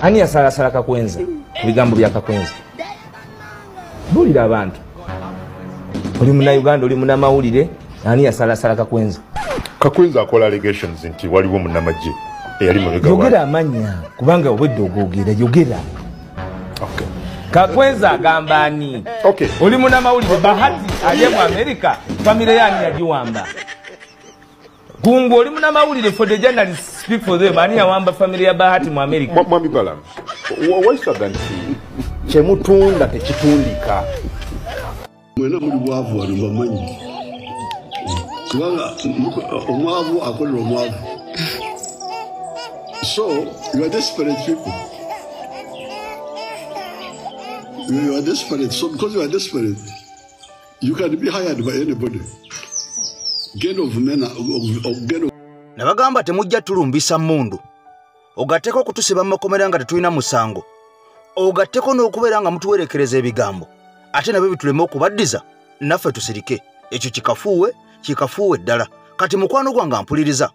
Ani yasalasala Kakwenza ku bigambo bya Kakwenza? Bulira abantu. Oli muna Uganda, oli muna mawulire, ani yasalasala Kakwenza? Kakwenza akola allegations nti waliwo munnamagye eyali mabega wa. Yogera amanya kubanga obwedde ogogera yogera. Okay. Kakwenza agamba ani? Okay. Oli muna mawulire Bahati ali mu America, family yani yajiwamba. Gungu oli muna mawulire for the journalists speak for them, ani yawamba family ya Bahati mu America. Mwami Balam. Waisaga nti kyemutunda tekitundika. Mwena muri bwavu wali bamanyi. Kubanga omwavu akolera omwavu. So, you are desperate people. You are desperate. So, because you are desperate, you can be hired by anybody. Gain of men, gain of... Nabagamba temujja tulumbisa mundu. Ogateko kutusiba makomera nga tetulina musango. Ogateko n'okubeera nga mutuwerekereza ebigambo. Ate nabyo bitulema okubaddiza naffe tusirike. Ekyo kikafuuwe ddala. Kati mukwano gwange mpuliriza.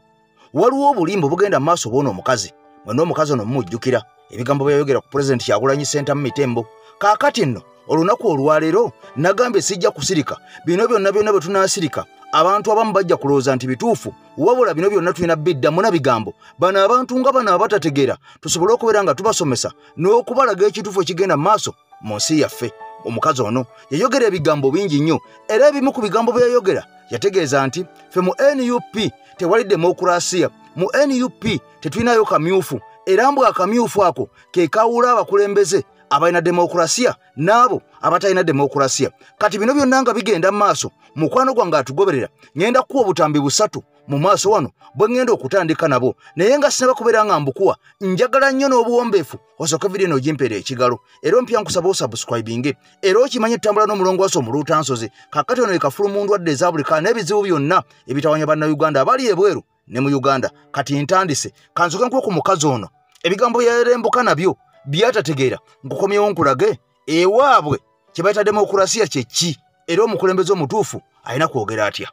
Waliwo obulimbo bugenda maaso bw'ono omukazi. Mwena omukazi ono mumujjukira ebigambo byayogera ku President Kyagulanyi Ssentamu Mitembo. Kaakati nno olunaku olwaleero nagambye sijja kusirika. Bino byonna bwe tunaasirika abantu abamu bajja kulowooza nti bituufu, wabula bino byonna tulina biddamu na bigambo. Bano abantu nga bano abatategeera tusobole okubeera nga tubasomesa n'okubalaga ekituufu ekigenda maaso mu nsi yaffe. Omukazi ono yayogera ebigambo bingi nnyo, era ebimu ku bigambo bye yayogera yategeeza nti ffe mu NUP tewali demokrasiya, mu NUP tetulinayo kamyufu, era mbw akamyufu ako ke kawula abakulembeze abalina demokrasiya n'abo abatalina demokrasiya. Kati bino byonna nga bigenda maaso, mukwano gwange atugoberera, ngenda kuwa obutambi busatu mu maaso wano bwe ngenda okutandika nabo, naye nga sinaba kubeera nga mbukuwa, njagala nnyo n'obuwombeefu osooke vidiyo n'ogimpeera ekigalo, era ompya nkusaba osubscribinge, era okimanye tutambula n'omulongoosa omuluutansozi. Kaakati ono ekafulumu ndwadde eza buli kaa n'ebizibu byonna ebitawanya bannayuganda abali ebweru ne mu Uganda. Kati ntandise kansoke nkuwe ku mukazi ono ebigambo yarembuka nabyo byatategeera, nkukomyewo nkulage ewaabwe kye bayita demokrasiya kye ki, era omukulembeze omutuufu alina kwogera atya.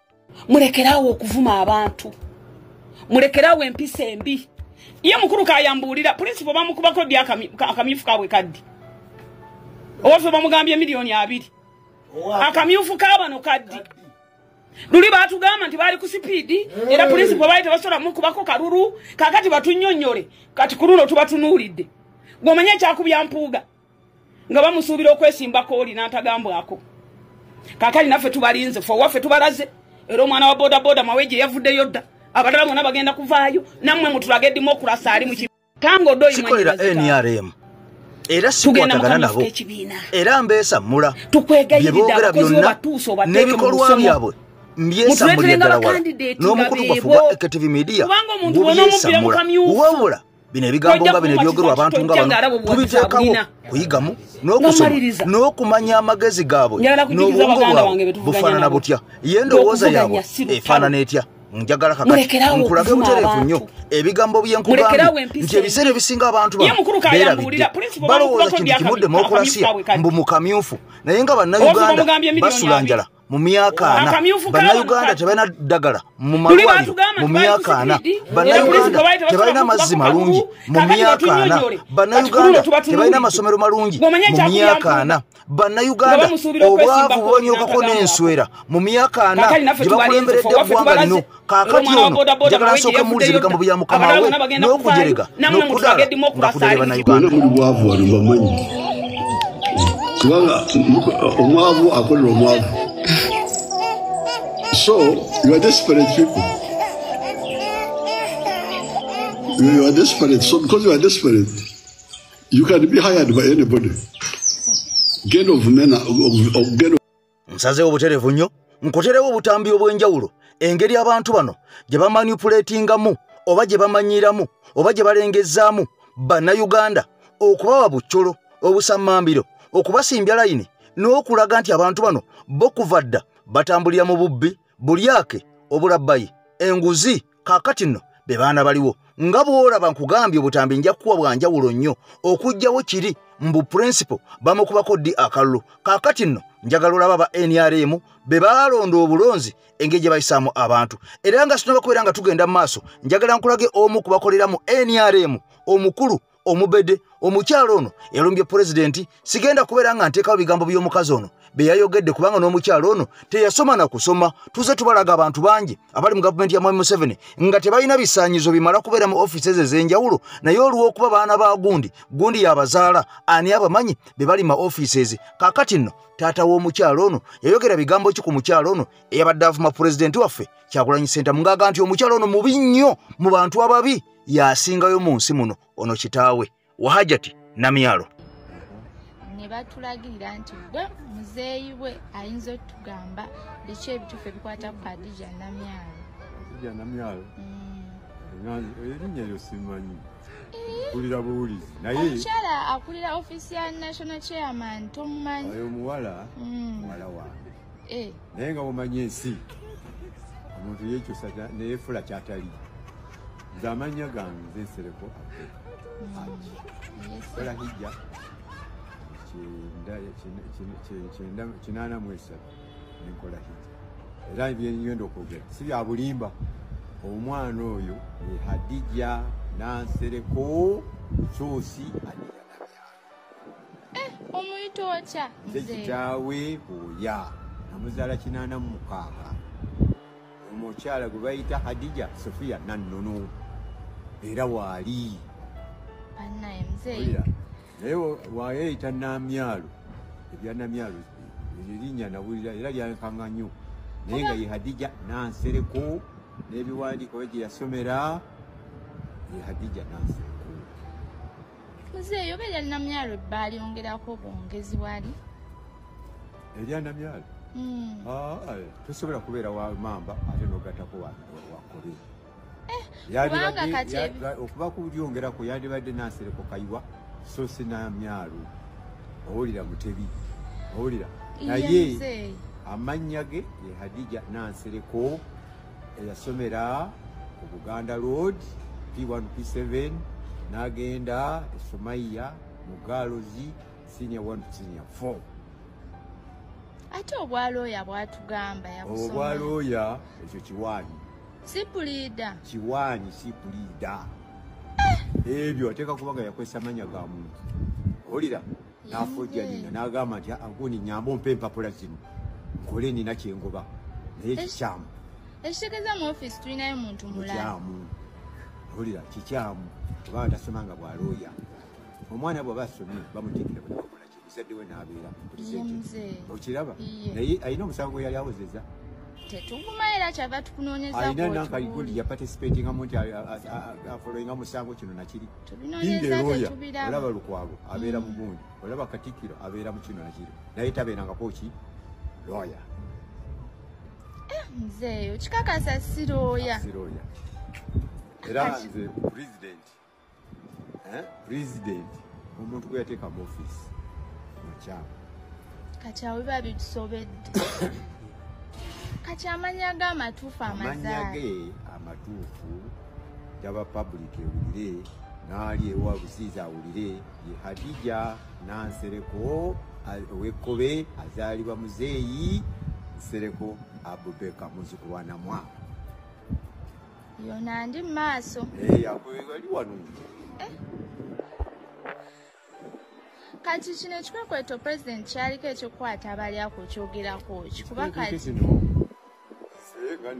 Mulekerawo okuvuma abantu, mulekerawo empisa embi. Ye mukulu kayambulira principal bamukubako dya akamyufu kabwe kaddi, owaffe bamugambye $2,000,000 akamyufu kabano kaddi. Luli batugamba nti bali ku speed, era principal bayite basola mukubako kalulu. Kakati batunyonyole, kati kululo tubatunulidde. Gomanya kyakubya mpuuga nga bamusuubira okwesimbako oli n'atagambwako. Kakali naffe tubalinze, fo waffe tubalaze, era omwana wa boda boda maweje yavuddeyo dda, abalala bonna bagenda kuvaayo, nammwe mutulage demokrasi ali mu kitango doyi sikolera NRM, era sikwatagana nabo, era mbeesammula bye boogera byonna n'ebikolwa byabwe mbyesammulira ddala wala, n'omukutu gwaffe gwa AKTV Media gubyesammula. Wabula bino ebigambo nga bino ebyogerwa abantu nga bano tubiteekawo kuyigamu n'okusoma n'okumanya amagezi gaabwe n'obwongo bwabwe bufaanana butya, ye endowooza yaabwe efaanana etya. Njagala kakati nkulage butereevu nnyo ebigambo bye nkugambye nti ebiseera ebisinga abantu beerabidde balowooza kintu kimu demokrasiya mbu mu kamyufu, naye nga bannayuganda basula njala mu myaka 4, bannayuganda tebalina ddagala mu malwaliro mu myaka 4, bannayuganda tebalina mazzi malungi mu myaka 4, bannayuganda tebalina amasomero malungi mu myaka 4, bannayuganda obwavu bubonyookako n'enswera mu myaka 4 gye bakulemberedde eggwanga lino. Kaakati ono njagala nsooke muwuliza ebigambo bya mukama we n'okujerega n'okudala nga kudala bannayuganda. Muri bwavu wali bamanyi. Kubanga omwavu akolera omwavu. So, you are desperate people. You are desperate. So, because you are desperate, you can be hired by anybody. Gain of men, gain of... Nsazeewo butereevu nnyo, nkoterewo obutambi obw'enjawulo, engeri abantu bano gye bamanipulatingamu oba gye bamanyiramu oba gye balengezaamu bannayuganda okubawa bucolo obusammambiro, okubasimbya layini n'okulaga nti abantu bano bo kuva dda batambulira mu bubbi, bulyake, obulabbayi, enguzi. Kaakati nno be baana baliwo nga bw'olaba nkugambye obutambi nja kuwa bwa njawulo nnyo okuggyawo kiri mbu principal bamukubako ddi akalulu. Kaakati nno njagala olaba ba NRM be balonda obulonzi engeri gye bayisaamu abantu, era nga sinaba kubeera nga tugenda mu maaso njagala nkulage omu kubakolera mu NRM omukulu omubede omukyalo ono yalumbye pulezidenti sigenda kubeera nga nteekawo bigambo by'omukazi ono be yayogedde kubanga n'omukyalo ono teyasoma na kusoma tuze tubalaga abantu bangi abali mu gavumenti ya Mwami Museveni nga tebalina bisaanyizo bimala kubeera mu ofiisi ez'enjawulo naye olw'okuba baana ba gundi yabazaala ani abamanyi be bali ma ofiisi kaakati nno taata w'omukyalo ono yayogera bigambo ki ku mukyalo ono eyabadde avuma pulezidenti waffe Kyagulanyi Ssentamu ng'aga nti omukyalo ono mubi nnyo mu bantu ababi yasingayo mu nsi muno ono kitaawe Wahajati Namyalo ne batulagirira nti gwe muzeeyi we ayinza otugamba biki ebituufu ebikwata ku Khadija Namyalo. Erinnya lyo simanyi kulira buwulizi naye omukyala akulira office ya national chairman tomumanyi oyo muwala muwala wange naye nga bumanyi ensi omuntu yekyusa neefula kyatali nze amanya gange nze Nsereko kola hijja 883 nenkola hijja era byenyenda okwogera si bya bulimba omwana oyo ye Hadija Nansereko Sosi omuyita otya kitaawe oya namuzaala 86 omukyala gwe bayita Hadija Sofia Nannono era waali bannaye muzeeyi naye wayeyita Namyalo ebya Namyalo erinnya nawulira era lyankaŋŋa nnyo naye nga ye Hadija Nansereko n'ebiwandiiko gye yasomera ye Hadija Nansereko. Muzeeyi oba erya Namyalo baalyongerako bwongezi wali erya Namyalo tosobola kubeera wa mamba ate n'ogattako wakobe okuba kulyongerako yandibadde Nansereko Kayiwa so si Namyalo owulira Mutebi owulira naye amannya ge ye Hadija Nansereko eyasomera ku Buganda Road P1 P7 n'agenda Somaiya mu Galozi senior 1 to senior 4 ate obwalooya bwatugamba yabusoma obwalooya ekyo kiwaanyi sipuliida kiwaanyi sipuliida ebyo ateeka kubanga yakozesa amanya ga muntu olira n'afojja nina n'agamba nti agoni nyamba ompa empapula zino nkole nina kyengoba naye kikyamu ekitegeeza mu ofiisi tulinayo muntu mulala olira kikyamu kubanga tasomanga bwalooya omwana bw'aba asomye bamutikira bwebakola ki muzadde we n'abeera pulezidenti okiraba naye alina omusango yali awozeza tetuguma era kyava tukunoonyeza alina nankayigundi yaparticipatinga mu nti afoloyinga musango kino nakiri tubinoonyeza olaba Lukwago abeera mu gundi olaba Katikkiro abeera mu kino nakiri naye tabeerangako ki lawyer nzeeyo kikakasa sirooya era nze president omuntu gwe yateeka mu ofiisi mukyama kati awo biba bitusobedde kati amanya ge amatuufu amanya ge amatuufu gaba public ewulire n'ali ewa busiizi awulire ye Hadija Nansereko ow'Ekkobe azaalibwa muzeeyi Nsereko Abubeka muzzukulu wa Namwa yona ndi mu maaso ali wano kati kino ekikwekweto pulezidenti kyaliko ekyokukwata abali ako kyogerako ki kuba kati nga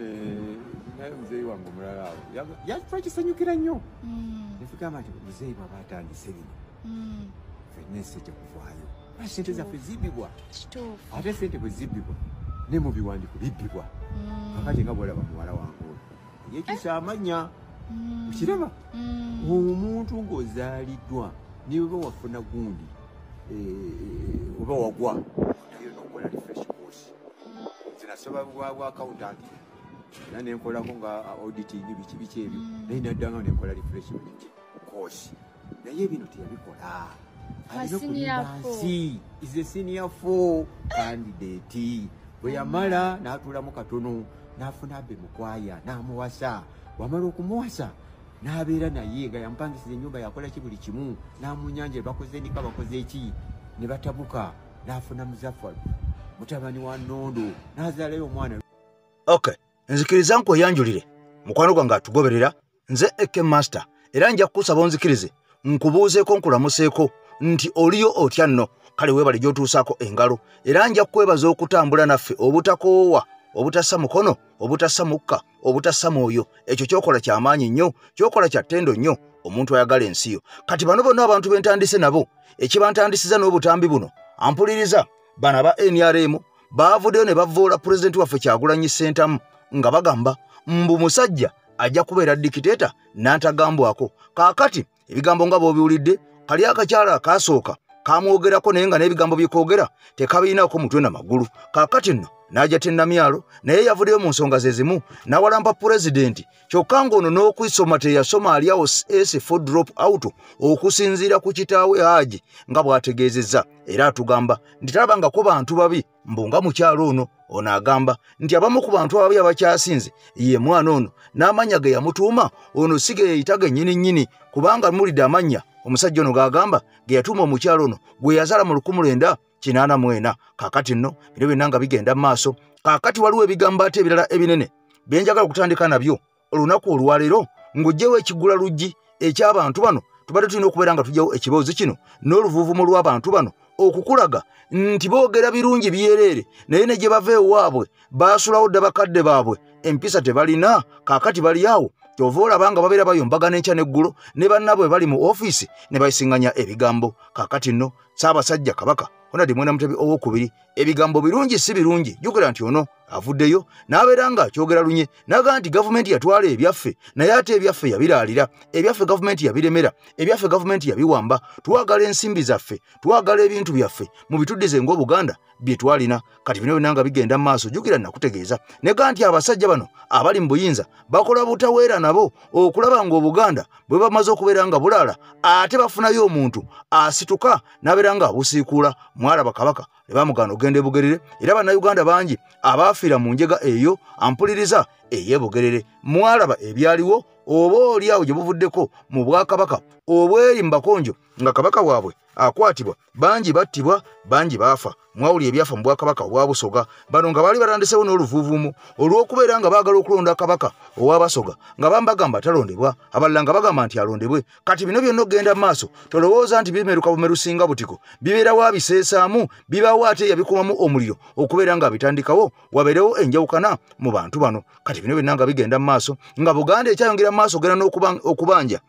naye muzeeyi wange omulala awo twakisanyukira nnyo nekigamba nti muzeeyi bw'aba atandise bino fenna ensi ejja kuvaayo sente zaffe zibbibwa ate sente bwe zibbibwa ne mu biwandiiko bibbibwa kakati nga bwolaba muwala wange oyo yekyusa amanya okiraba omuntu ng'ozaaliddwa niwe oba wafuna gundi oba wagwa naye nokola refresh course zinasaba bwa accountant era nenkolako nga auditing biki ebyo naye naddanga nenkola refresh course naye bino teyabikola alina okulimba nsi is a senior 4 candidate bwe yamala n'atuulamu katono n'afuna abbe mukwaya n'amuwasa wamala okumuwasa n'abeera naye nga yampangisiza ennyumba yakola ki buli kimu n'amunyanja bakoze ndika bakoze eki ne batabuka n'afuna Muzaffar mutabani wa Nnondo n'azaalayo omwana. Okay, nzikiriza nkweyanjulire mukwano gwange atugoberera nze Eke Master era nja kukusaba onzikirize nkubuuzeeko nkulamuseeko nti oliyo otya nno kale weebale gy'otuusaako engalo era nja kwebaza okutambula naffe obutakoowa obutassa mukono obutassa mukka obutassa mwoyo ekyo kyokola kyamaanyi nnyo kyokola kya ttendo nnyo omuntu ayagala ensi yo kati bano bonna abantu bentandise nabo ekibantandisiza n'obutambi buno ampuliriza bana ba NRM baavuddeyo ne bavoola pulezidenti waffe Kyagulanyi Ssentamu nga bagamba mbu musajja ajja kubeera dikiteeta n'antagambwako kaakati ebigambo nga bw'obiwulidde kali akakyala akaasooka kamwogerako naye nga n'ebigambo byekoogera tekabiinaako mutwe na magulu kaakati nno n'ajja tennamyalo naye yavuddeyo mu nsonga ze zimu n'awalampa pulezidenti kyokka ng'ono n'okwisoma teyasoma aliawo S4 drop out okusinziira ku kitaawe Haji nga bw'ategeezezza era atugamba nti talabangako bantu babi mbu nga mukyalo ono agamba nti abamu ku bantu ababi abakyasinze ye mwana ono n'amannya ge yamutuuma ono si ge yeyitaga nnyini kubanga mulidde amannya omusajja ono g'agamba ge yatuuma omukyalo ono gwe yazaala mu 1984 kaakati nno bino byonna nga bigenda mu maaso kaakati waliwo ebigambo ate ebirala ebinene bye njagala okutandika nabyo olunaku olwaleero ng'oggyewo ekigula luggi eky'abantu bano tubadde tulina okubeera nga tujjawo ekiboozi kino n'oluvuuvumu lw'abantu bano okukulaga nti boogera birungi byereere naye ne gye bava ewaabwe baasulawo dda bakadde baabwe empisa tebalina kaakati bali awo kyova olaba babeera bayombagana enkya n'eggulo ne bannaabwe bali mu ofiisi ne bayisiŋŋanya ebigambo kaakati nno Ssaabasajja Kabaka Honadi Mwenda Mutebi owokubiri ebigambo birungi si birungi jjukira nti ono avuddeyo n'abeera nga akyogera lunye n'agamba nti gavumenti yatwala ebyaffe naye ate ebyaffe yabiraalira ebyaffe gavumenti yabiremera ebyaffe gavumenti yabiwamba twagala ensimbi zaffe twagala ebintu byaffe mu bituddize ng'Obuganda bye twalina kati bino byonna nga bigenda mu maaso jjukira nakutegeeza negamba nti abasajja bano abali mu buyinza bakola butaweera nabo okulaba ng'Obuganda bwe bamaze okubeera nga bulaala ate bafunayo omuntu asituka n'abeera nga abusiikuula Mwalaba Kabaka ne bamugana ogenda Bugerere era bannayuganda bangi abaafiira mu njega eyo ampuliriza ey'Ebugerere Mwalaba ebyaliwo oba oli awo gye buvuddeko mu Bwakabaka obweri mu bakonjo nga kabaka waabwe akwatibwa bangi battibwa bangi baafa mwawuli ebyafa mu Bwakabaka obwa Busoga bano nga baali batandisewo n'oluvuuvuumu olw'okubeera nga baagala okulonda kabaka owa Basoga nga bambagamba talondebwa abalala nga bagamba nti alondebwe kati bino byonna okgenda mu maaso tolowooza nti bimeruka bumerusinga butiko bibeerawo abiseesaamu bibaawo ate yabikumamu omuliro okubeera nga bitandikawo wabeerewo enjawukana mu bantu bano kati bino byonna nga bigenda mu maaso nga Buganda ekyayongera mu maaso genda n'okubanja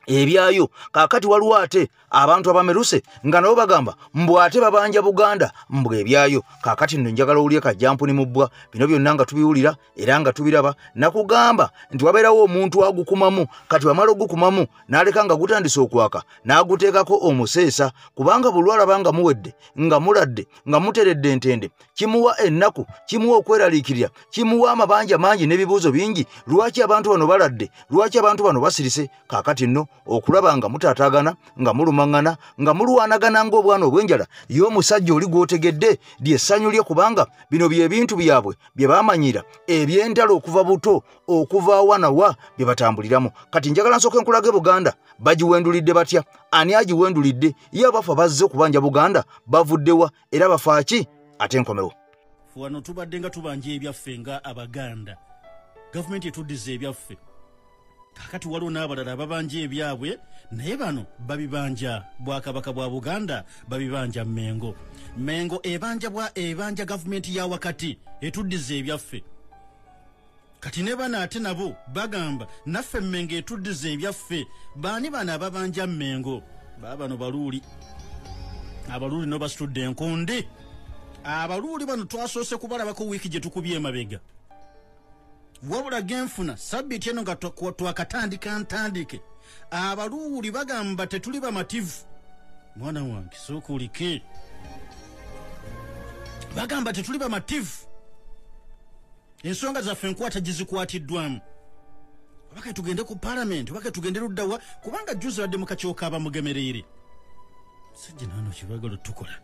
ebyayo kaakati waliwo ate abantu abameruse nga nabo bagamba mbu ate babanja Buganda mbu ebyayo kaakati nno njagala owulire kajjampuni mu bbwa bino byonna nga tubiwulira era nga tubiraba nakugamba nti wabeerawo omuntu agukumamu kati wamala ogukumamu n'aleka nga gutandise okwaka n'aguteekako omuseesa kubanga buli lwalaba nga muwedde nga muladde nga muteredde entende kimuwa ennaku kimuwa okweraliikirira kimuwa amabanja mangi n'ebibuuzo bingi lwaki abantu bano baladde lwaki abantu bano basirise kaakati nno okulaba nga mutaataagana nga mulumaŋŋana nga mulwanagana ng'obwana obw'enjala y'omusajja oli gw'otegedde lyessanyu lye kubanga bino bye bintu byabwe bye baamanyira eby'entalo okuva buto okuva awanawa bye batambuliramu kati njagala nsooke nkulage Buganda bagiwendulidde batya ani agiwendulidde ye abafa bazze okubanja Buganda bavuddewa era bafaaki ate nkomewo wano tubadde nga tubanja ebyaffe nga Abaganda gavumenti etuddiza ebyaffe kakati waliwo n'abalala babanja ebyabwe naye bano babibanja Bwakabaka bwa Buganda babibanja Mengo ebanja gavumenti ya wakati etuddiza ebyaffe kati ne bano ate nabo bagamba naffe Mengo etuddiza ebyaffe baani bano ababanja Mengo babano baluuli abaluuli no basitudde enkonde abaluuli bano twasoose kubalabako wiiki gye tukubye emabega wabula genfuna sabbiiti eno nga twakatandika ntandike abaluuli bagamba tetuli bamativu mwana wange sookuulike bagamba tetuli bamativu ensonga zaffe enkwata gizikwatiddwamu obake tugende ku palamenti obake tugende luddawa kubanga juzi badde mu kakyoka abamugemereire sajja nano kibagala tukola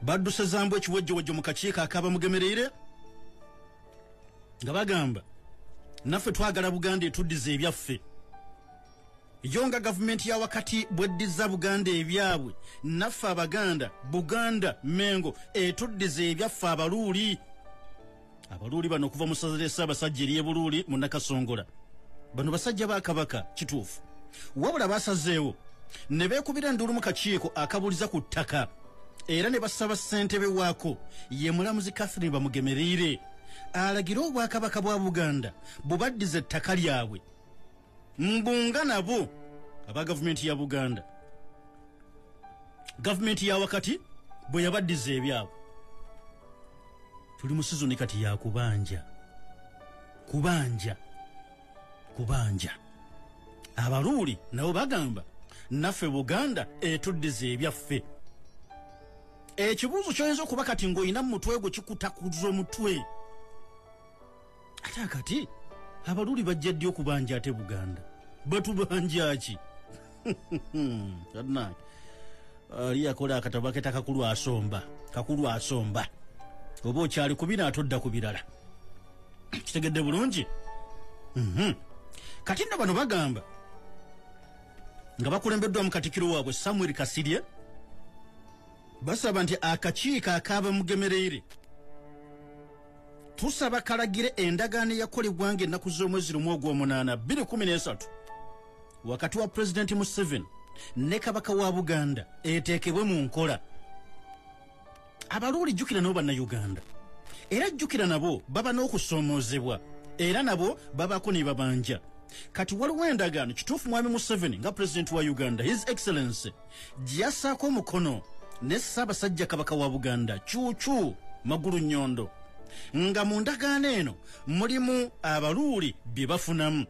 badduse zambu ekiwejjowejjo mu kakiiko akaabamugemereire nga bagamba naffe twagala Buganda etuddiza ebyaffe yo nga gavumenti ya wakati bweddiza Buganda ebyabwe naffe Abaganda Buganda Mengo etuddiza ebyaffe abaluuli bano kuva mu ssaza lya Ssaabasajja ery'e Buluuli mu Nakasongola bano basajja ba Kabaka kituufu wabula basazeewo ne beekubira ndulu mu kakiiko akabuliza ku ttaka era ne basaba ssentebe waako ye mulamuzi Catherine Bamugemeriire alagira obwakabaka bwa Buganda bubaddiza ettaka lyabwe mbunga nabo aba gavumenti ya Buganda gavumenti ya wakati bwe yabaddiza ebyabwe. Tuli mu sizoni kati ya kubanja abaluuli nabo bagamba naffe Buganda etuddiza ebyaffe. Ekibuuzo kyoyinza okuba kati ng'olina mu mutwe gwe kikutakuza omutwe ate akati abaluuli bajja ddi okubanja ate Buganda batubanja ki? Ali yakola akatabo aketa kakulu asomba oba okyali kubina atodda ku birala kitegedde bulungi. Kati nno bano bagamba nga bakulembeddwa mu Katikkiro waabwe Samuel Kasirye basaba nti akakiiko akaaba Mugemeriire tusaba kalagire endagaano eyakolebwa ng'ennaku z'omwezi 1 2013 wakati wa Pulezidenti Museveni ne kabaka wa Buganda eteekebwe mu nkola. Abaluuli jjukira nabo bannayuganda era jjukira nabo baba n'okusoomoozebwa era nabo babako ne babanja. Kati waliwo endagaano kituufu mwami Museveni nga Pulezidenti wa Uganda His Excellency gy'assaako omukono ne Ssaabasajja kabaka wa Buganda Cuucu Magulu Nnyondo nga mu ndagaano eno mulimu abaluuli bye bafunamu.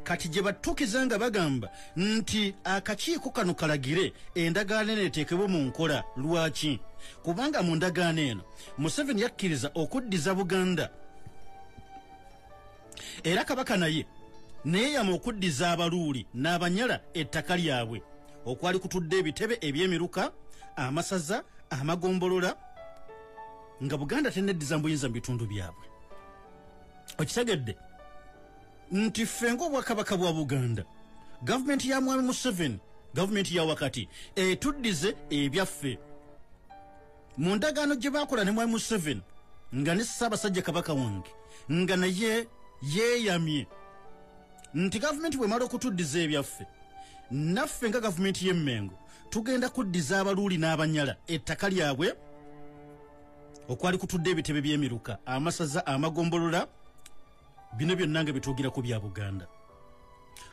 Kati gye batuukiza nga bagamba nti akakiiko kano kalagire endagaano eno eteekebwe mu nkola. Lwaki? Kubanga mu ndagaano eno Museveni yakkiriza okuddiza Buganda era kabaka naye neeyama okuddiza abaluuli n'abanyala ettaka lyabwe okwali kutudde ebitebe eby'emiruka, amasaza, amagombolola nga Buganda teneddiza mbuyinza mu bitundu byabwe. Okitegedde nti ffe ng'obwakabaka bwa Buganda gavumenti ya mwami Museveni gavumenti ya wakati etuddize ebyaffe. Mu ndagaano gye baakola ne mwami Museveni nga ne Ssaabasajja kabaka wange nga naye yeeyamye nti gavumenti bw'emala okutuddiza ebyaffe naffe nga gavumenti y'e Mengo tugenda kuddiza abaluuli n'abanyala ettaka lyabwe okwali kutudde ebitebe by'emiruka, amasaza, amagombolola, bino byonna nga bituugira ku bya Buganda.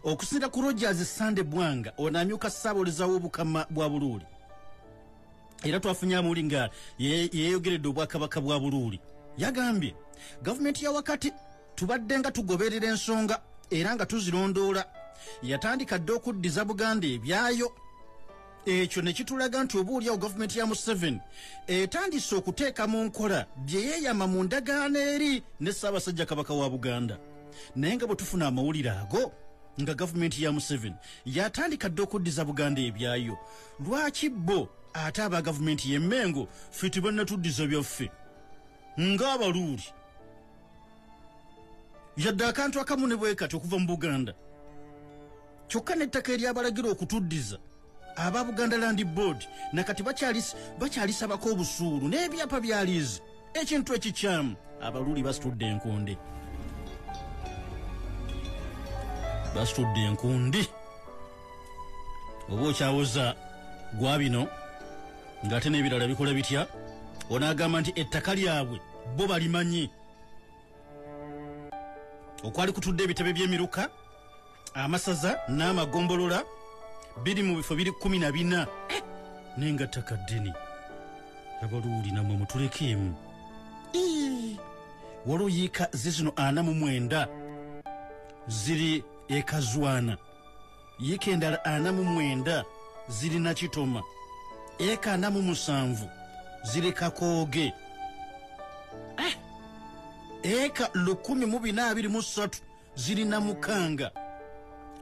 Okusinda ku Rogers Sande Bwanga onamyuka Ssaabawooleza w'Obukama bwa Buluuli era twafunye amawulire nga yeeyogeredde obwakabaka bwa Buluuli yagambye gavumenti ya wakati tubadde nga tugoberera ensonga era nga tuzirondoola yatandika dde okuddiza Buganda ebyayo. Ekyo ne kitulaga nti obuulyawo gavumenti ya Museveni etandise okuteeka mu nkola bye yeeyama mu ndagaano eri ne Ssaabasajja kabaka wa Buganda. Naye nga bwe tufuna amawulire ago nga gavumenti ya Museveni yatandika dde okuddiza Buganda ebyayo, lwaki bo ate aba gavumenti y'e Mengo ffe tebannatuddiza byaffe ng'abaluuli yadde akantu akamu ne bwe kati okuva mu Buganda kyokka n'ettaka eryabalagira okutuddiza aba Buganda Land Board nakati bakyalisabako obusuulu n'ebyapa byaliizi. Ekintu ekikyamu abaluuli basitudde enkundi oba okyawoza gwa bino ng'ate n'ebirala bikola bitya onaagamba nti ettaka lyabwe bo balimanyi. Okwali kutudde ebitebe by'emiruka, amasaza n'amagombolola biri mu bifo biri 14 n'engattaka ddene. Abaluuli namwe mutulekeemu. Waliwo yiika zizino 49 ziri ekazwana, yiika endala 49 ziri Nakitoma, eka 47 ziri Kakooge, eka 123 ziri Namukanga,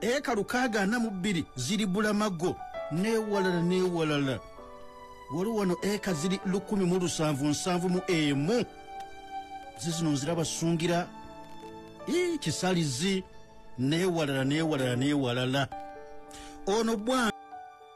eka 642 ziri Bulamago n'ewalala. Waliwo wano eka ziri 1,771 zizino nziraba Sungira, Kisalizi n'ewalala. Ono bwa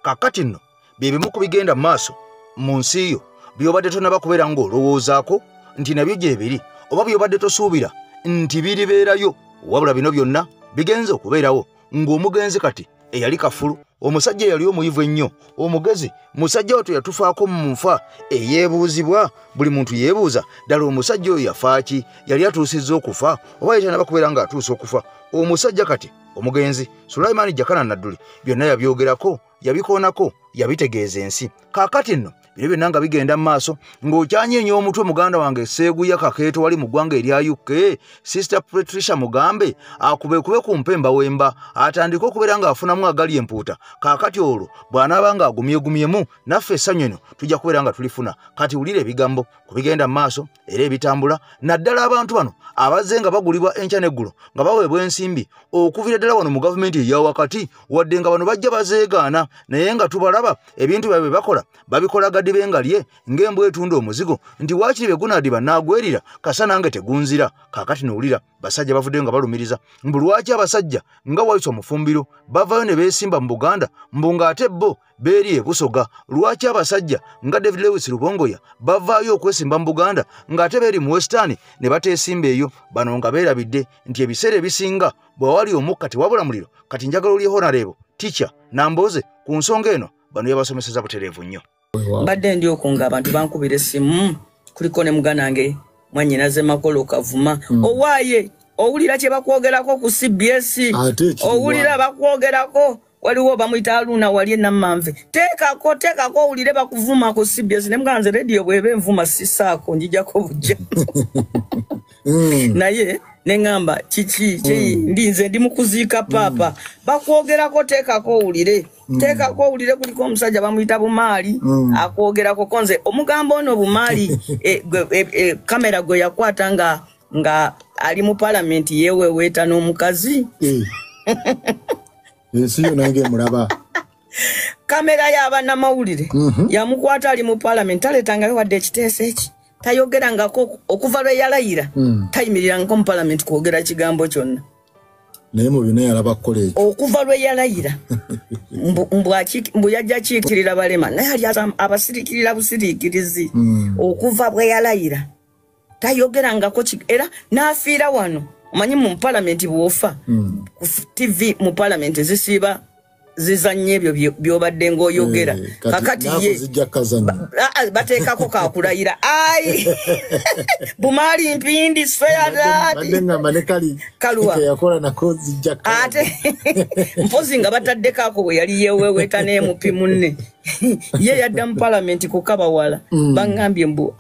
kakati nno bye bimu ku bigenda mu maaso mu nsi yo by'obadde tonaba kubeera ng'olowoozaako nti nabyo gye biri, oba by'obadde tosuubira nti biribeerayo, wabula bino byonna bigenze okubeerawo ng'omugenzi kati eyali kafulu omusajja yali omuyivu ennyo omugezi musajja wattu yatufaako mu nfa eyeebuuzibwa buli muntu yeebuuza ddala omusajja oyo yafaaki yali atuusizza okufa oba yetanaba kubeera nga atuusa okufa omusajja kati omugenzi Sulaiman Jakana Nadduli byonna yabyogerako yabikoonako yabitegeeza ensi kaakati nno bino byonna nga bigenda mu maaso ng'okyanyeenya omutwe muganda wange Seeguya Kakeeto wali mu ggwanga erya UK Sister Patricia Mugambe akubekube ku mpemba wemba atandika okubeera ng'afunamu agali empuuta kaakati olwo bw'anaaba nga agumyegumyemu naffe essanyu eno tujja kubeera nga tulifuna kati wulira ebigambo ku bigenda mu maaso era ebitambula naddala abantu bano abazze nga bagulibwa enkya n'eggulo nga baweebwa ensimbi okuviira ddala wano mu gavumenti eya wakati wadde nga bano bajja bazeegaana naye nga tubalaba ebintu byabwe bakola babikolagadde bengalye ng'embwa etunda omuzigo nti waakiri be gunaadiba naagwerira kasa nange tegunzira kaakati nowulira basajja bavuddeyo nga balumiriza mbu lwaki abasajja nga wayisa omufumbiro bavaayo ne beesimba mu Buganda mbu ng'ate bo beeri e Busoga lwaki abasajja nga David Lewis Rubongoya bavaayo okwesimba mu Buganda ng'ate beeri mu Western ne bateesimba eyo bano nga beerabidde nti ebiseera ebisinga bw'awali omukka tewabula muliro kati njagala oli Honorable Teacher Namboze ku nsonga eno bano yabasomeseza butereevu nnyo mbadde ndi okunga abantu bankubira essimu kuliko ne muganda wange Mwanyinaze Makolo Kavuma owaaye owulira kye bakwogerako ku CBS owulira bakwogerako waliwo bamuyita Aluna wali Nammanve teekako owulire bakuvuma ku CBS ne mganze radio bwebe nvuma sisaako njijako bujja naye nengamba kiki ndinze ndi mukuziika papa bakwogerako teekako owulire kuliko omusajja bamuyita Bumaali akwogerako konze omugambo ono Bumaali kamera gwe yakwata nga ali mu parliament yeweweeta n'omukazi Siyo nange mulaba kamera y'abannamawulire yamukwata ali mu parliament taletangayo wadde ekiteeso eki tayogerangako okuva lwe yalayira tayimirirangako mu parliament kwogera kigambo kyonna naye mu bino yalaba kukola ekyo okuva lwe yalayira mbu yajja kiikirira balema naye ali abasirikirira busiriikirizi okuva bwe yalayira tayogerangako era n'afiira wano omanyi mu parliament bw'ofa ku TV mu parliament zisiiba zizanye ebyo byobadde ng'oyogera kakati ye bateekako kakulayira ai Bumaali Mpindi yakola nako zijja ate mpozi nga bataddeko ako we yali yeweweeta n'emupi munne ye yadda mu parliament kukabawala baŋŋambye mbu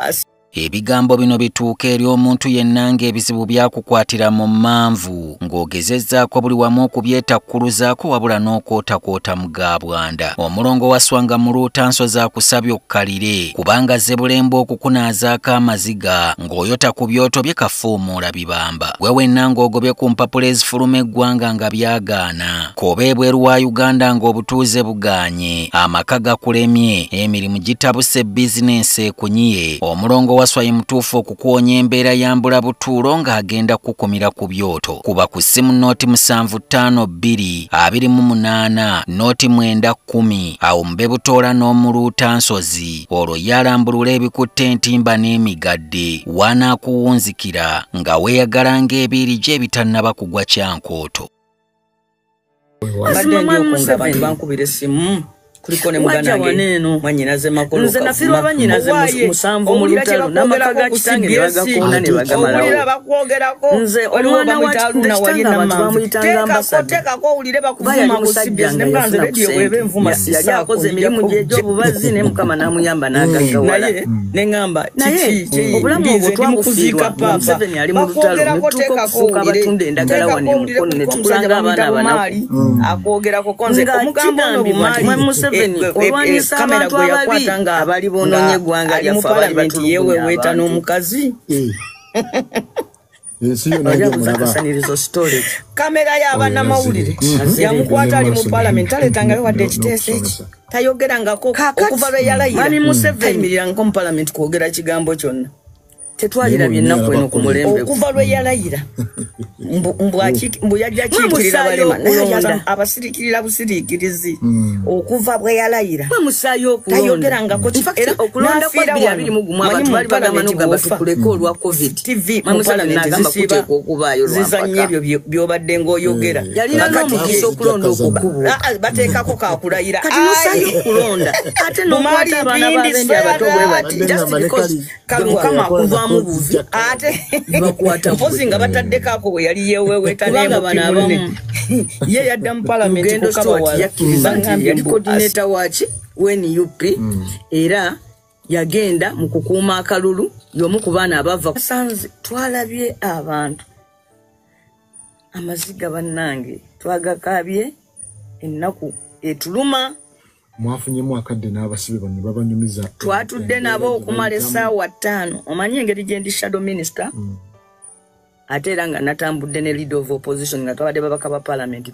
ebigambo bino bituuka eri omuntu yenna ng'ebizibu byakukwatira mu manvu ng'ogezezzaako buli wamu okubyetakkuluzaako wabula n'okootakoota mu gaabwanda omulongo wa Swanga mu Luutanso zaakusabye okkalire kubanga Zebulembe okukunaazaako amaziga ng'oyota ku byoto bye kafuumuula bibamba gwe wenna ng'ogobye ku mpapula ezifuluma eggwanga nga byagaana koba ebweru wa Uganda ng'obutuuze bugaanye amaka gakulemye emirimu gitabuse bizinensi ekunyiye omulongo waswaye mutuufu okukuwonya embeera yambula butuulo ng'agenda kukumira ku byoto kuba ku ssimu nooti 752228 nooti 910 awo mube butoola n'omuluutansozi olwo yalambulula ebikutte entimba n'emigadde wanaakuwunzikira nga weeyagala ng'ebiiri gye ebitannaba kugwa kyankooto badde ndi okunga abantu bankubira essimu kuliko ne muganda wange Mwanyinaze Makolo nze nafirwa banyinaze musanvu mu lutalo n'amaka ga kitange ne bagakoona ne bagamalawo nze omwana Aluna wali Nammanve teekako owulire bakuvuma ku CBS ne mganze radio bwebe envuma yali akoze emirimu gy'obubazi ne Mukama n'amuyamba n'agaggawala naye neŋŋamba kiki obulamu obwo twabufiirwa Museveni ali mu lutalo ne tutuuka okufuuka abatunda endagala wano emukono ne tukusanga abaana abanaku akwogerako konze omugambo ono Bumaali olwanyisa abantu ababi abali bonoonye eggwanga lyaffe abali yeweweeta n'omukazi kamera y'abannamawulire yamukwata ali mu parliament taletangayo wadde ekiteeso eki tayogerangako okuva lwe yalayira tayimirirangako mu parliament kwogera kigambo kyonna tetwalira byennaku eno ku mulembe okuva lwe yalayira mbu yajja kiikirira balema naye abasirikirira busiriikirizi okuva bwe yalayira tayogerangako era okulonda kwa 2021 abantu bali bagamba n'ogamba tukuleka olwa covid tv nagamba okubaayo zizanye ebyo byobadde ng'oyogera yalina n'omukisa okulonda okukuba bateekako kakulayira kati musayo okulonda ate n'okwata abaana b'abendi abato bwe bati just because mukama akuvaamu buvi ate mpozi nga bataddekako bwe yali yeweweetanemukimunne ye yadda mu palamenti yakkiriza nti yali coordinator waki WNUP era yagenda mu kukuuma akalulu y'omu ku baana abava sanze twalabye abantu amaziga bannange twagakaabye ennaku etuluma mwafunyemu akadde n'abasibe bano babanyumiza twatudde nabo okumala essaawa 5 omanyi engeri gye ndi shadow minister ate era nga natambudde ne leader of opposition nga twabadde babaka ba parliament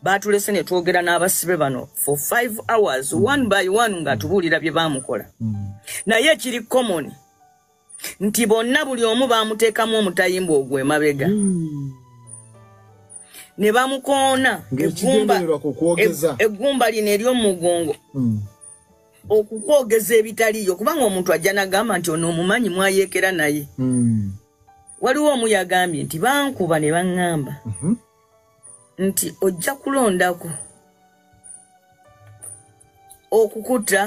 baatulese ne twogera n'abasibe bano for 5 hours one by one nga tubuulira bye baamukola naye ekiri common nti bonna buli omu baamuteekamu omutayimba ogw'emabega ne bamukoona eggumba lino ery'omugongo okukwogeza ebitaliyo kubanga omuntu ajja nagamba nti ono omumanyi mwayeekera naye waliwo omu yagambye nti bankuba ne baŋŋamba nti ojja kulondako okukuta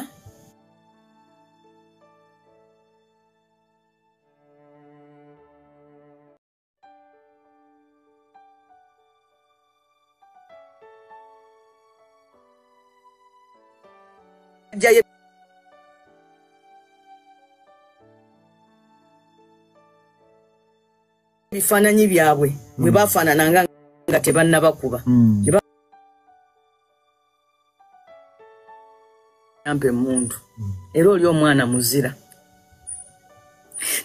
bifaananyi byabwe bwe bafaanananga nga tebannabakuba ampe muntu era oli omwana muzira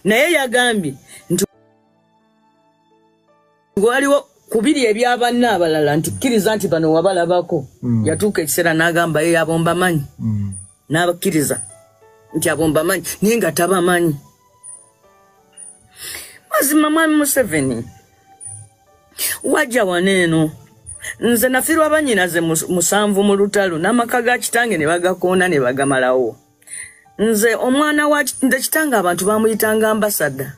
naye yagambye nti waliwo kubiri ebyabanna abalala nti kkiriza nti bano wabalabako yatuuka ekiseera n'agamba ye abomba manyi n'abakkiriza nti abomba manyi naye nga tabamanyi mazima mwami Museveni wajja waneeno nze nafirwa bannyinaze 7 mu lutalo n'amaka ga kitange ne bagakoona ne bagamalawo nze omwana wa nze kitange abantu bamuyitanga ambasada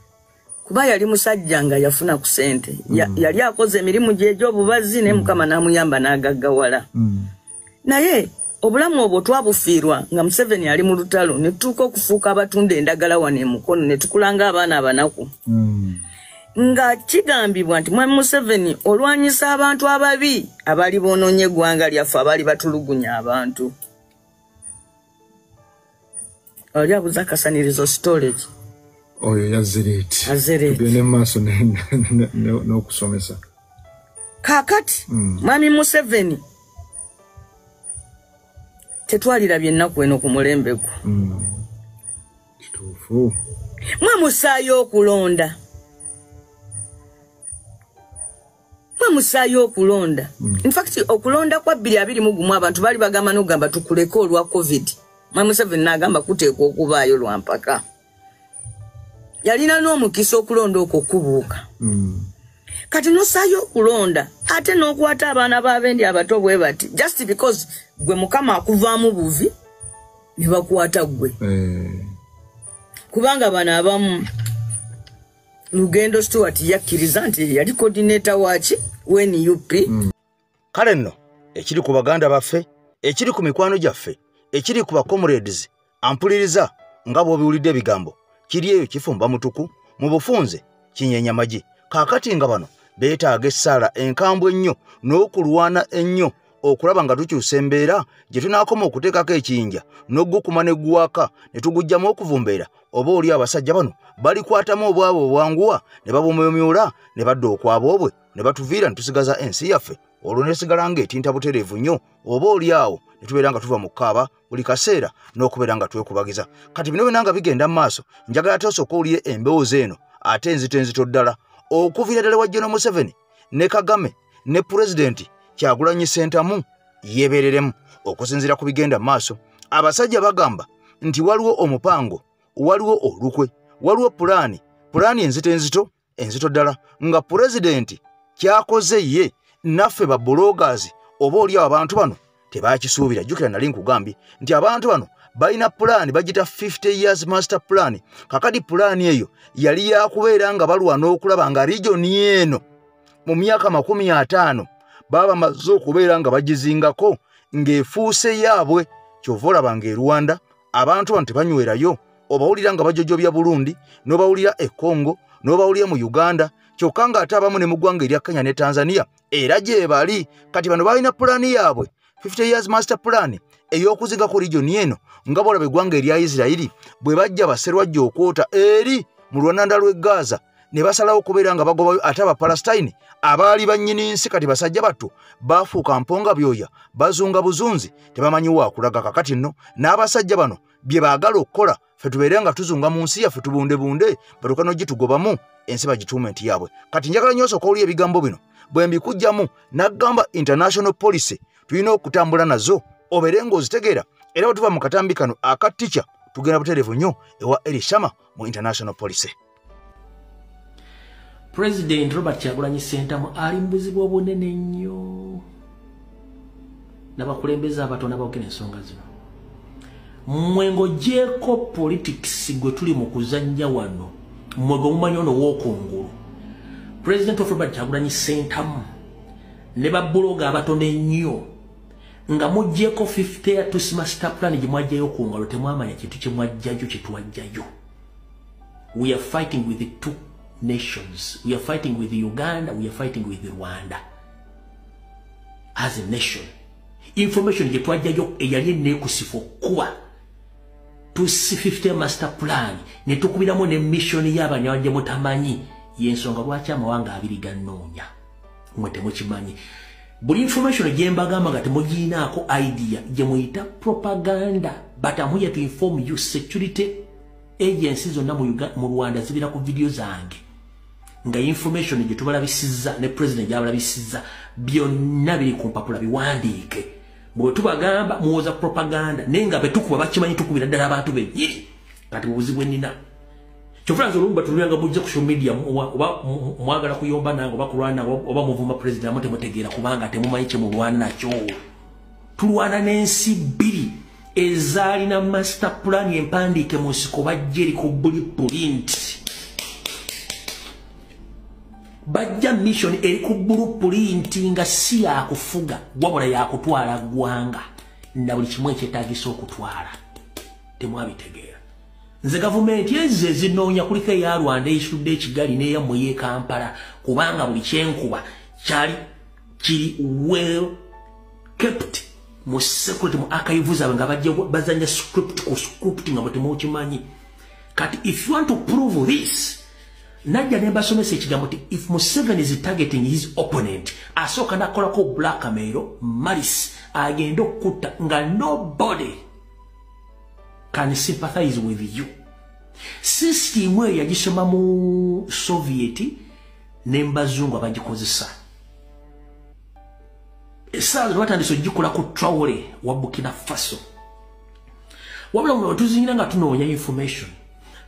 kuba yali musajja nga yafuna ku sente yali akoze emirimu gye egy'obubazi ne mukama n'amuyamba n'agaggawala naye obulamu obwo twabufiirwa nga Museveni ali mu lutalo ne tutuuka okufuuka abatunda endagala wano emukono ne tukulanga abaana abanaku nga kigambibwa nti mwami Museveni olwanyisa abantu ababi abali boonoonye eggwanga lyaffe abali batulugunya abantu oli abuza kasanirizo storage oyo yazireti tugende maaso n'okusomesa kaakati mwami Museveni tetwalirabye ennaku eno ku mulembe gwo kituufu mwe musaayo okulonda musaayo okulonda in fact okulonda kwa 2021 abantu bali bagamba n'ogamba tukuleka olwa covid mwami Museveni n'agamba kuteekwa okubaayo lwa mpaka yalina n'omukisa okulonda okwo kubuuka kati nosaayo okulonda ate n'okwata abaana b'abendi abato bwe bati just because gwe mukama akuvaamu buvi ne bakwata gwe kubanga bano abamu Lugendo Stewart yakkiriza nti yali coordinator waki WNUP kale nno ekiri ku baganda baffe ekiri ku mikwano gyaffe ekiri ku bacomrades ampuliriza nga bw'obiwulidde ebigambo kiri eyo kifumba mutuku mu bufunze kinyenya magi kaakati nga bano beetaaga essaala enkambwe ennyo n'okulwana ennyo okulaba nga tukyusa embeera gye tunaakoma okuteekako ekiyinja n'oggukuma ne guwaka ne tugujjamu okuvumbeera oba oli abasajja bano balikwatamu obwabwe obwanguwa ne babumyomyola ne badda okwabwe ne batuviira ne tusigaza ensi yaffe olwo nesigala ng'etinta butereevu nnyo oba oli awo ne tubeera nga tuva mu kkaaba buli kaseera n'okubeera nga twekubagiza kati bino byonna nga bigenda mu maaso njagala tosooka oliye emboozi eno ate enzito ddala okuviira ddala wa General Museveni ne Kagame ne Pulezidenti Kyagulanyi Ssentamu yeebereremu okusinziira ku bigenda mu maaso abasajja bagamba nti waliwo omupango waliwo olukwe waliwo pulaani pulaani enzito ddala nga pulezidenti kyakoze ye naffe ba bloggers oba oli abantu bano tebakisuubira. Jjukira nali nkugambye nti abantu bano balina pulaani bagita 50 years master plan. Kakati pulaani eyo yali yakubeera nga balwana okulaba nga regioni eno mu myaka 50 baba bamaze okubeera nga bagizingako ng'efuuse yaabwe. Kyova olaba nga e Rwanda abantu bano tebanywerayo, obawulira nga bajojobya Burundi, n'obawulira e Congo, n'obawulira mu Uganda, kyokka ng'ate abamu ne mu ggwanga erya Kenya ne Tanzania era gye bali. Kati bano balina pulaani yaabwe 50 years master plan ey'okuzinga ku regioni eno nga bolaba eggwanga erya Isirairi bwe bajja baserwajja okwota eri mu lwananda lw'e Gaza ne basalawo okubeera nga bagobayo ate Abapalestine abaali bannyini nsi kati basajja batto baafuuka mponga byoya bazunga buzunzi tebamanyi waakulaga. Kakati nno n'abasajja bano bye baagala okukola ffe tubeere nga tuzunga mu nsi yaffe tubundebunde batuuka n'ogitugobamu ensi bagituuma enti yaabwe. Kati njagala nnyo osooka oli ebigambo bino bwe mbikugjamu n'agamba international policy tulina okutambula nazo obeere ng'ozitegeera era bwe tuva mu katambi kano aka tica tugenda butereevu nnyo ewa Elishama mu international policy. President Robert Kyagulanyi Ssentamu ali mu buzibu obunene nnyo n'abakulembeze abatono abaogera ensonga zino. Mmwe ng'oggyeko politics gwe tuli mu kuzannya wano, mmwe gwe mumanyi ono w'okungulu. President of Robert Kyagulanyi Ssentamu ne babbuloga abatono ennyo nga muggyeko 50 to master plan gye mwajjayo ku ngalo temwamanya kintu kye mwajjayo kye tuwajjayo. We are fighting with the two nations. We are fighting with Uganda, we are fighting with Rwanda. As a nation. Information gye twajjayo eyali enneekusifu okuba tusi 50 master plan ne tukubiramu ne mission y'abanyawanje mutamanyi y'ensonga lwaki amawanga abiri gannoonya. Mwe temukimanyi. Buli information gye mbagamba nga temuginaako idea gye muyita propaganda. But I'm here to inform you security agencies zonna mu Rwanda zibira ku video zange nga information gye tubalabisizza ne president gyabalabisizza byonna biri ku mpapula biwandiike. Bwe tubagamba muwoza propaganda naye nga betukuba bakimanyi tukubira ddala abantu bennyini. Kati bubuzibu ennina kyofranza olumba tuluyanga mujja ku social media oba mwagala kuyomba nange oba kulwana oba muvuma president amu temutegeera kubanga temumanyi kye mulwana nakyo. Tulwana n'ensi bbiri ezaalina master plan empandiike mu nsiko bajja eri ku blueprint. Bajja mission eri ku blueprint nga si yakufuga wabula yakutwala ggwanga na buli kimu ekyetaagisa okutwala. Temwabitegeera. Nze gavumenti ezo ezinoonya kuliko eya Rwanda eyisudde ekigali n'eyammwe y'e Kampala kubanga buli kyenkuba kyali kiri well kept mu secret mu archives zaabwe nga bajja bazanya script ku script nga bwe temukimanyi. Kati if you want to prove this najja ne basomesa ekigambo ti if Museveni is targeting his opponent asooka nakolako blackmail malice agenda okutta nga nobody can sympathize with you. System eyo yagisoma mu Soviet n'embazungu abagikozesa. Essaawa batandise ogikola ku Traore wa Burkina Faso. Wabula muno tuzingira nga tunoonya information.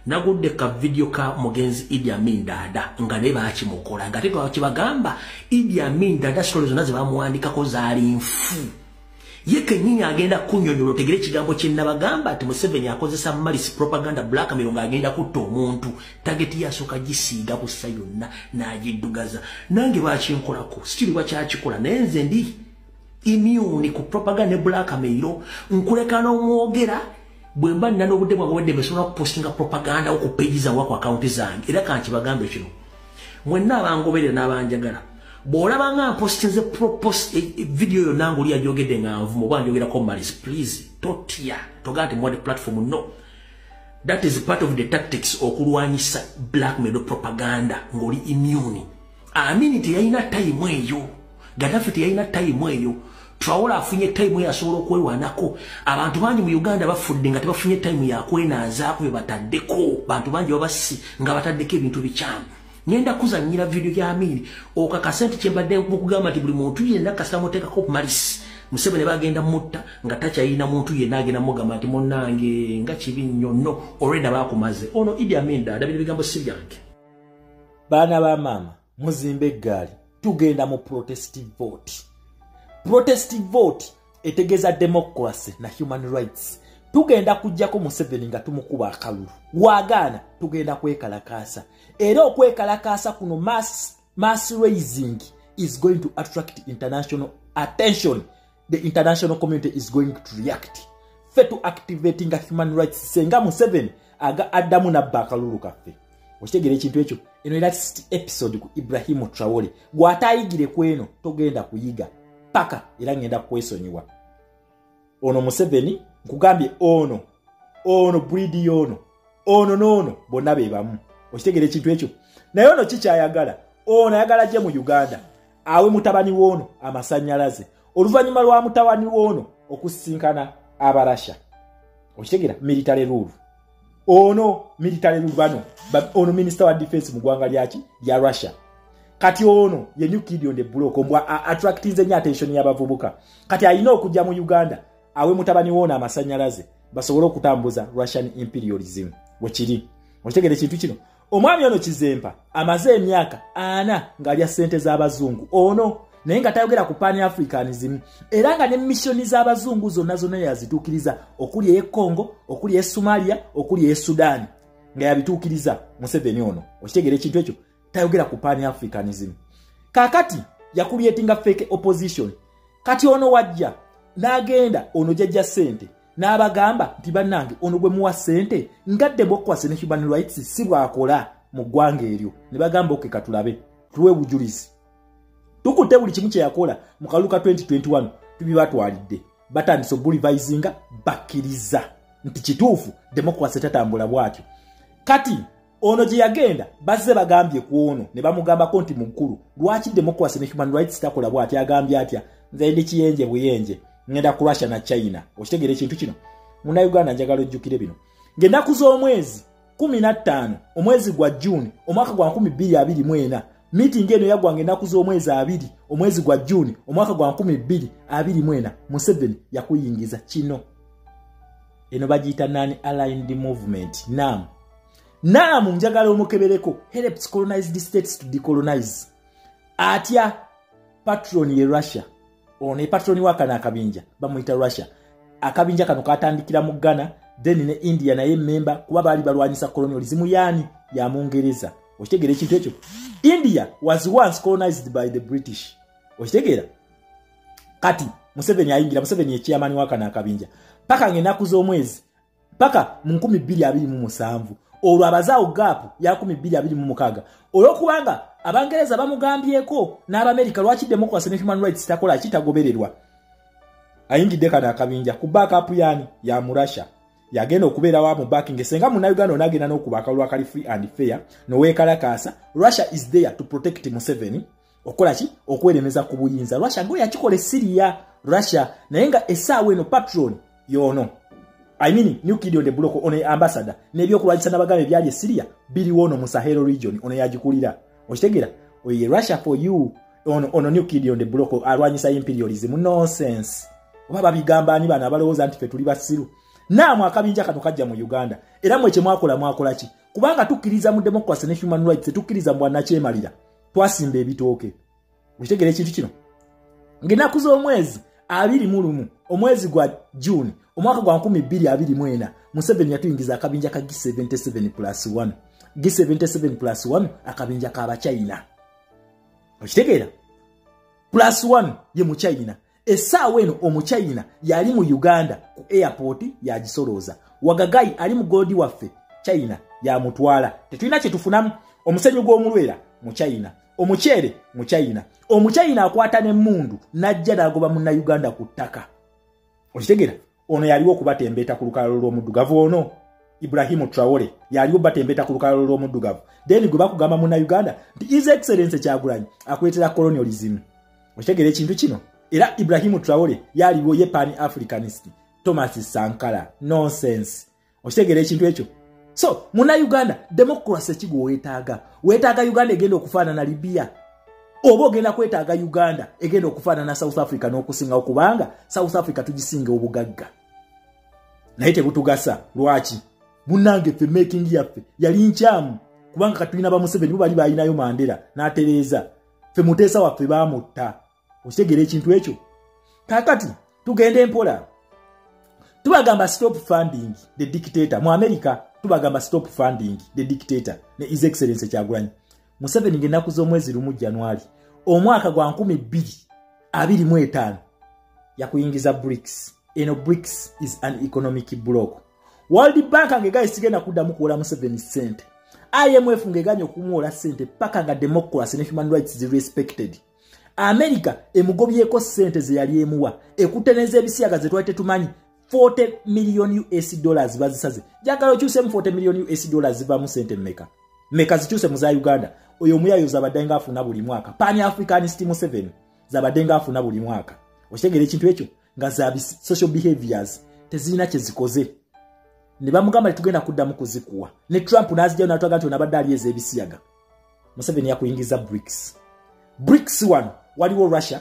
Nagudde ka video ka mugenzi Idi Amin Dada nga ne baakimukola nga tetwakibagamba Idi Amin Dada stories zonna ze bamuwandikako zaali nfu. Ye kenyini agenda kunyonyola otegere ekigambo kye nabagamba ati Museveni akozesa malice propaganda blackmail nga agenda kutta omuntu target yasooka gisiiga busa yonna n'agiddugaza. Nange baakinkolako still bakyakikola naye nze ndi immune ku propaganda ne blackmail nkuleka n'omwogera bwe mba nina n'obudde bwange obwedde besobola kupostinga propaganda ku page zange ku akaunti zange era kankibagambe kino mwenna abangoberera n'abanjagala bw'olaba nga mpostinze video yonna ng'oli agyogedde nga nvuma oba njogerako malice please totya togaa nti mwade platform no. That is part of the tactics okulwanyisa blackmail propaganda ng'oli immune. Amini teyalina time eyo, Gaddafi teyalina time eyo. Traore afunye time eyo asobola okwewanako. Abantu bangi mu Uganda bafudde nga tebafunye time ya kwenaazaako bye bataddeko. Bantu bangi babasi nga bataddeko ebintu bikyamu. Ngenda kuzannyira video ya Amini okakasente kyembadde mukugamba nti buli muntu yenna kasita muteekako malice. Museveni bagenda mutta nga takyayina muntu yenna agenda mugamba nti munnange nga kibi nnyo no already baakumaze. Ono Idi Amin Dada bigambo si byange. Bana ba mama muzimbe eggaali tugenda mu protestive vote. Protestive vote etegeza democracy na human rights. Tugenda kujjako Museveni nga tumukuba akalulu. Wagaana tugenda kwekalakaasa. Era okwekalakaasa kuno mass raising is going to attract international attention. The international community is going to react. Fe to activating a human rights senga Museveni aga addamu nabba akalulu kaffe. Okitegera ekintu ekyo eno era episode ku Ibrahim Traore gwatayigire kweno togenda kuyiga paka era ngenda kwesonyiwa. Ono Museveni nkugambye ono breed ono nono bonna bebamu. Okitegera ekintu ekyo naye ono kikyayagala ono ayagala gye mu Uganda awe mutabani wono amasanyalaze oluvannyuma lwa mutabani wono okusinkana abarasha. Okitegera military rule ono military rule bano ono minister wa defense mu gwanga lyaki ya Russia. Kati ono ye new kid on the block ombwa attracting nya attention y'abavubuka. Kati ayina okujja mu Uganda awe mutabani wono amasanyalaze basobola okutambuza Russian imperialism wekiri. Okitegera ekintu kino omwami ono Kizempa amaze emyaka 4 ngalya sente z'abazungu ono naye nga tayogera ku pan africanism era nga ne missioni z'abazungu zonna yazituukiriza okuli e Congo okuli e Somalia okuli e Sudan nga yabituukiriza Museveni ono. Okitegera ekintu ekyo tayogera ku pan africanism. Kakati yakuliyetinga fake opposition. Kati ono wajja n'agenda ono jajja sente n'abagamba nti bannange ono gwe muwa sente nga democracy ne human rights si bwakola mu ggwanga eryo. Ne bagamba oke katulabe tuwe bujulizi tukute buli kimu kye yakola mu kaluka 2021 tubibatwalidde batandise obulivisinga bakkiriza nti kituufu democracy tatambula bwatyo. Kati ono gye yagenda bazze bagambye ku ono ne bamugambako nti mukulu lwaki democracy ne human rights takola bwatyo agambye atya nze ndi kiyenje buyenje ngenda ku Russia na China. Okitegera ekintu kino muna Uganda njagala ojjukire bino ng'ennaku z'omwezi 15 omwezi gwa June omwaka gwa 2024 meeting eno yagwange ennaku z'omwezi 2 omwezi gwa June omwaka gwa 2024 Museveni yakuyingiza kino eno bagiyita non-aligned movement NAM njagala omukebereko helps colonized states to decolonize. Atya patron ye Russia one patroni wakana akabinja bamuyita Russia. Akabinja kano katandikira mu Ghana then ne India naye member kuba bali balwanyisa colonialism yani ya Mungereza. Okitegera ekintu ekyo India was once colonized by the British. Okitegera kati Museveni ayingira Museveni ye chairman wakana akabinja paka ng'ennaku z'omwezi paka mu 2027 olwo abazaawo gap ya 2026 olwokubanga Abangereza bamugambyeko n'Abamerika lwaki democracy and human rights takola kitagobererwa. Ayingidde kana akabinja ku backup yani ya Murasha yagenda okubeera wa mu backing senga mu Uganda onagenda n'okubaka lwakali free and fair no wekalakasa. Russia is there to protect Museveni okola ki okweremeza ku buyinza. Russia ngo yakikole Syria Russia naye nga essaawa eno patron yono I mean new kid on the block on ambassador nebyokulwanyisa n'abagambe byali Syria biri wono mu Sahel region ono yagikulira. Okitegera oye Russia for you ono new kid on the block alwanyisa imperialism nonsense. Oba babigamba ani bana balowooza nti fe tuli basiru naamwe akabinja kano kajja mu Uganda era mwe kye mwakola ki kubanga tukkiriza mu democracy ne human rights tukkiriza mu bwannakyemalira twasimba ebitooke. Okitegera ekintu kino ng'ennaku z'omwezi 21 omwezi gwa June omwaka gwa 2024 Museveni yatuyingiza akabinja ka G77+1 G77+1 akabinja k'aba China. Okitegera +1 ye mu China essaawa eno omuchina yali mu Uganda ku airport yagisoloza Wagagai ali mu godi waffe China ya mutwala tetulina kye tufunamu omusenyu gw'omulwera mu China omuchere mu China omuchina akwata ne mundu najja nagoba mu Uganda ku ttaka. Okitegera ono yaliwo okubatembeeta ku lukalalo lw'omuddugavu ono Ibrahim Traore yaliwo batembeeta ku lukalalo lw'omuddugavu then gwe bakugamba mu Uganda nti His Excellency Kyagulanyi akwetera colonialism. Okitegera ekintu kino era Ibrahim Traore yaliwo ye pan africanist Thomas Sankara nonsense. Okitegera ekintu ekyo so mu Uganda democracy kigo wetaaga Uganda egenda okufaana na Libya obo genda kwetaaga Uganda egenda okufaana na South Africa n'okusinga okubanga South Africa tugisinga obugagga naye tebutugasa lwaki munange fe making yaffe yali nkyamu kubanga katulina ba Museveni bo bali bayinayo Mandela n'atereza fe Mutesa waffe bamutta okitegera ekintu ekyo kakati tugende mpola tubagamba stop funding the dictator mu America tubagamba stop funding the dictator ne His Excellency Kyagulanyi Museveni ngenaku z'omwezi lumu January omwaka gwa 2025 yakuyingiza BRICS. Eno BRICS is an economic bloc. World Bank angega isigena kuddamu kuwola Museveni sente. IMF ngeganya okumuwola sente paka nga democracy ne human rights zi respected. America emugobyeko sente ze yali emuwa ekuteneza ebisiyaga ze twate tumanyi 40 million US dollars bazisaze. Jagalo kyuse mu 40 million US dollars ziva mu sente meka zikyuse mu za Uganda. Oyo muyayo zabadenga afuna buli mwaka. Pan Africanist Museveni zabadenga afuna buli mwaka. Oshegere ekintu ekyo nga za social behaviors tezina kyezikoze. Ne bamugamba tugenda kuddamu kuzikuwa. Ne Trump nazijja natwaga nti onabadde aliyeza ebisiyaga. Museveni yakuyingiza BRICS. BRICS 1 waliwo Russia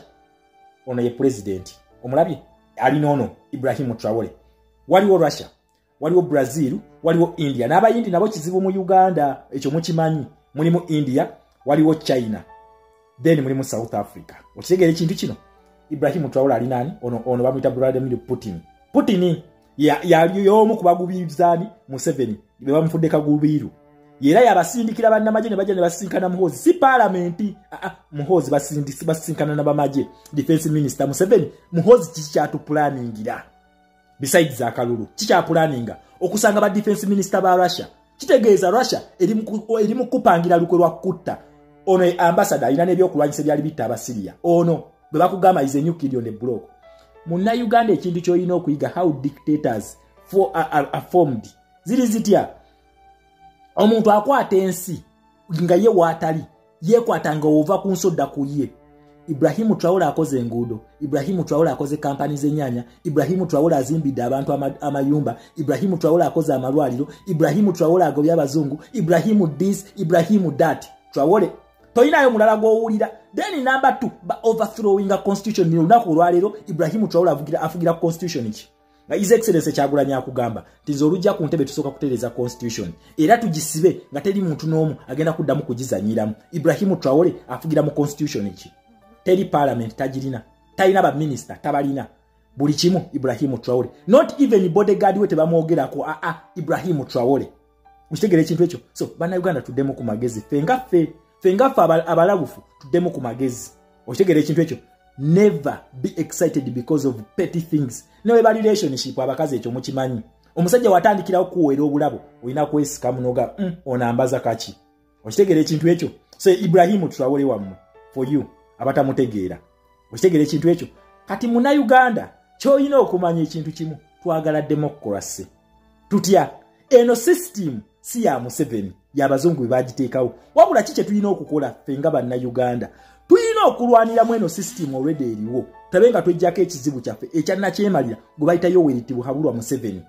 ono ye president. Omulabye alina ono Ibrahim Traore. Waliwo Russia, waliwo Brazil, waliwo India. N'abayindi nabo kizibu mu Uganda ekyo mukimanyi. Mulimu India, waliwo China. Then mulimu South Africa. Okitegera ekintu kino. Ibrahim Traore ali nani? Ono bamuyita Vladimir Putin. Putin yali yomu kubagubizani Museveni. Be bamufudde kagubiru. Yera yabasindikira bannamaje ne bajja ne basinkana Muhozi. Si parliament. Muhozi basinkana na bamaje. Defense Minister Museveni. Muhozi kikyatu planningira. Besides akalulu. Kicha planninga. Okusanga ba Defense Minister ba Russia. Kitegeeza Russia erimu kupangira lukwe lwa kutta. Ono ambassador ina nebyo kulwanyisa byali bitta abasiria. Ono bwe bakugamba is a new kid on the block. Munna Uganda ekintu kyoyina okuyiga how dictators are formed. Ziri zitya. Omuntu akwata ensi nga ye watali yekwatanga ova ku nsodda kuye. Ibrahim Traore akoze enguudo, Ibrahim Traore akoze kampani z'ennyanya, Ibrahim Traore azimbidde abantu amayumba, Ibrahim Traore akoze amalwaliro, Ibrahim Traore agobya abazungu, Ibrahim this, Ibrahim that. Traore toyinayo mulala gw'owulira. Then number 2 overthrowing a constitution ni lunaku olwaleero Ibrahim Traore afugira constitution ki. Nga His Excellency Kyagulanyi akugamba tinzo olujja ku ntebe tusooka kutereeza constitution era tugisibe nga teri muntu n'omu agenda kuddamu kugizanyiramu. Ibrahim Traore afugira mu constitution ki. Teri parliament tajirina. Talina ba minister tabalina. Buli kimu Ibrahim Traore. Not even bodyguard we tebamwogerako Ibrahim Traore. Ukitegera ekintu ekyo. So bana Uganda tuddemu ku magezi. Fenga abalabufu tuddemu ku magezi. Ukitegera ekintu ekyo. Never be excited because of petty things. No relationship abakazi ekyo mukimanyi. Omusajja watandikirawo kuweera obulabo olina kwesika munoga onambaza kaki. Ukitegera ekintu ekyo. So Ibrahim Traore wammwe for you abatamutegeera. Ukitegera ekintu ekyo. Kati muna Uganda kyoyina okumanya ekintu kimu. Twagala democracy. Tutya eno system si ya Museveni y'abazungu bagiteekawo. Wabula kike tulina okukola fenga banna Uganda. Tulina okulwanira mweno system already eriwo. Tabenga twejjako ekizibu kyaffe ekyanna kyemalira gwe bayita Yoweri Tibuhaburwa Museveni.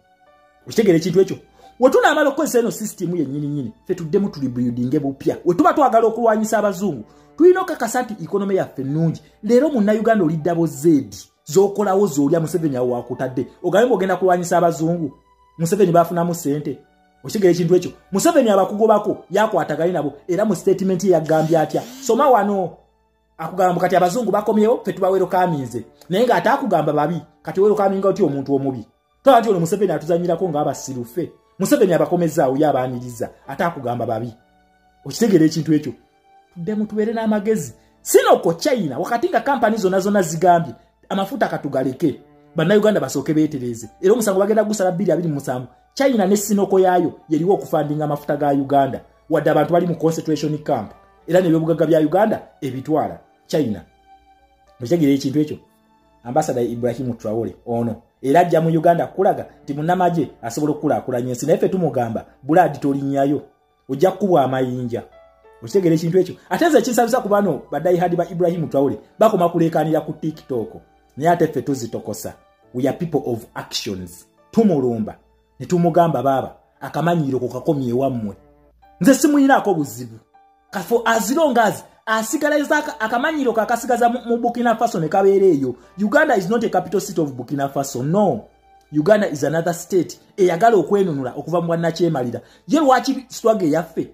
Ukitegera ekintu ekyo. Wetuna amalo kozesa eno system yennyini ffe tuddemu tuli building bupya. Wetuba twagala okulwanyisa abazungu. Tulina okakasa nti economy yaffe nnungi. Leero munna Uganda oli double Z z'okolawo z'olya Museveni awo wakutadde. Ogambe ogenda kulwanyisa abazungu. Museveni bafunamu ssente. Okitegera ekintu ekyo. Museveni abakugobako yakwataganye nabo era mu statement ye yagambye atya. Soma wano. Akugamba kati abazungu bakomyewo ffe tubawero kaminze. Naye nga atakugamba babi kati wero kaminga oti omuntu omubi. Twati ono Museveni atuzanyirako ng'abasiru ffe. Museveni abakomezaawo yabaaniriza atakugamba babi. Okitegera ekintu ekyo. Tuddemu tubeere n'amagezi. Sinoko China wakati nga kampani zonna zigambye amafuta katugaleke. Bannayuganda basooke beetereze. Era omusango bagenda gusala 227. China ne Sinoko yaayo yeriwo okufandinga amafuta ga Uganda. Wadde abantu bali mu concentration camp. Era n'ebyobugaga bya Uganda ebitwala China. Mukitegera ekintu ekyo. Ambassador Ibrahim Traore ono era ajja mu Uganda kulaga nti munnamaje asobola okukulaakulanya ensi. Naye ffe tumugamba buladi tolinnyayo. Ojja kukubwa amayinja. Okitegera ekintu ekyo. Ate nze kinsanyusa ku bano badayihadi ba Ibrahim Traore bakoma kuleekaanira ku TikTok. Naye ate ffe tuzitokosa. We are people of actions. Tumulumba ne tumugamba baba akamanyiiro kukakomye wammwe. Nze simuyinaako buzibu. For as long as asigaliza akamanyiiro kakasigaza mu Burkina Faso ne kabeera eyo. Uganda is not a capital city of Burkina Faso. No. Uganda is another state eyagala okwenunula okuva mu bwannakyemalira. Ye lwaki struggle yaffe